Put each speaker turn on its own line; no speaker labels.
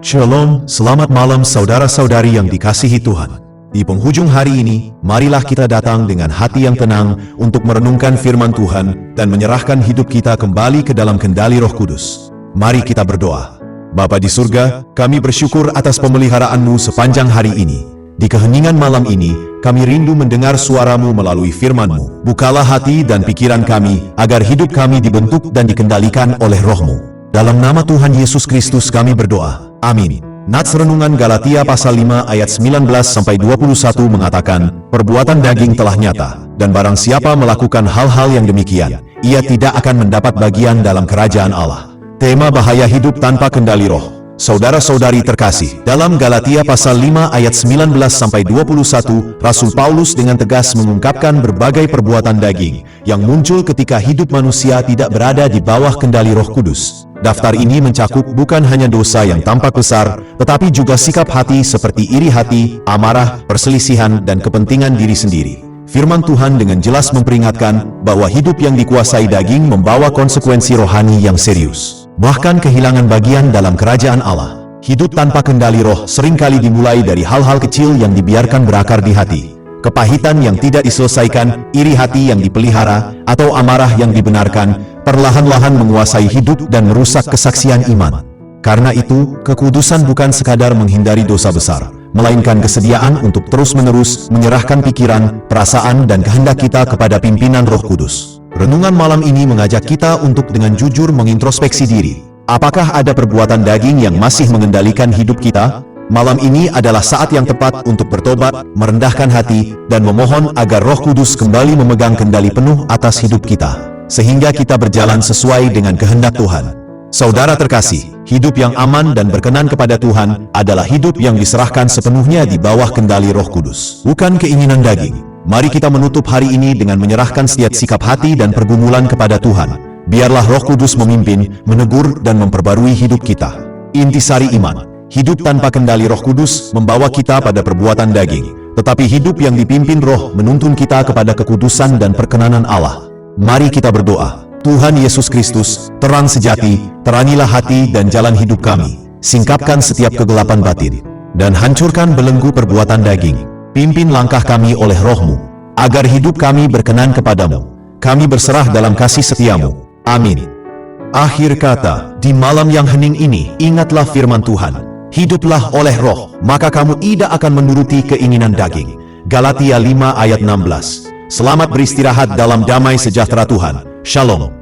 Shalom, selamat malam saudara-saudari yang dikasihi Tuhan. Di penghujung hari ini, marilah kita datang dengan hati yang tenang untuk merenungkan firman Tuhan dan menyerahkan hidup kita kembali ke dalam kendali Roh Kudus. Mari kita berdoa. Bapa di surga, kami bersyukur atas pemeliharaan-Mu sepanjang hari ini. Di keheningan malam ini, kami rindu mendengar suara-Mu melalui firman-Mu. Bukalah hati dan pikiran kami, agar hidup kami dibentuk dan dikendalikan oleh Roh-Mu. Dalam nama Tuhan Yesus Kristus kami berdoa. Amin. Nats Renungan Galatia pasal 5 ayat 19-21 mengatakan, perbuatan daging telah nyata, dan barang siapa melakukan hal-hal yang demikian, ia tidak akan mendapat bagian dalam kerajaan Allah. Tema bahaya hidup tanpa kendali roh. Saudara-saudari terkasih, dalam Galatia pasal 5 ayat 19-21, Rasul Paulus dengan tegas mengungkapkan berbagai perbuatan daging yang muncul ketika hidup manusia tidak berada di bawah kendali Roh Kudus. Daftar ini mencakup bukan hanya dosa yang tampak besar, tetapi juga sikap hati seperti iri hati, amarah, perselisihan, dan kepentingan diri sendiri. Firman Tuhan dengan jelas memperingatkan bahwa hidup yang dikuasai daging membawa konsekuensi rohani yang serius. Bahkan kehilangan bagian dalam kerajaan Allah. Hidup tanpa kendali roh seringkali dimulai dari hal-hal kecil yang dibiarkan berakar di hati. Kepahitan yang tidak diselesaikan, iri hati yang dipelihara, atau amarah yang dibenarkan, perlahan-lahan menguasai hidup dan merusak kesaksian iman. Karena itu, kekudusan bukan sekadar menghindari dosa besar, melainkan kesediaan untuk terus-menerus menyerahkan pikiran, perasaan, dan kehendak kita kepada pimpinan Roh Kudus. Renungan malam ini mengajak kita untuk dengan jujur mengintrospeksi diri. Apakah ada perbuatan daging yang masih mengendalikan hidup kita? Malam ini adalah saat yang tepat untuk bertobat, merendahkan hati, dan memohon agar Roh Kudus kembali memegang kendali penuh atas hidup kita, sehingga kita berjalan sesuai dengan kehendak Tuhan. Saudara terkasih, hidup yang aman dan berkenan kepada Tuhan adalah hidup yang diserahkan sepenuhnya di bawah kendali Roh Kudus, bukan keinginan daging. Mari kita menutup hari ini dengan menyerahkan setiap sikap hati dan pergumulan kepada Tuhan. Biarlah Roh Kudus memimpin, menegur, dan memperbarui hidup kita. Intisari iman. Hidup tanpa kendali Roh Kudus membawa kita pada perbuatan daging, tetapi hidup yang dipimpin Roh menuntun kita kepada kekudusan dan perkenanan Allah. Mari kita berdoa. Tuhan Yesus Kristus, terang sejati, terangilah hati dan jalan hidup kami. Singkapkan setiap kegelapan batin, dan hancurkan belenggu perbuatan daging. Pimpin langkah kami oleh Roh-Mu, agar hidup kami berkenan kepadamu. Kami berserah dalam kasih setia-Mu. Amin. Akhir kata, di malam yang hening ini, ingatlah firman Tuhan. Hiduplah oleh roh, maka kamu tidak akan menuruti keinginan daging. Galatia 5 ayat 16. Selamat beristirahat dalam damai sejahtera Tuhan. Shalom.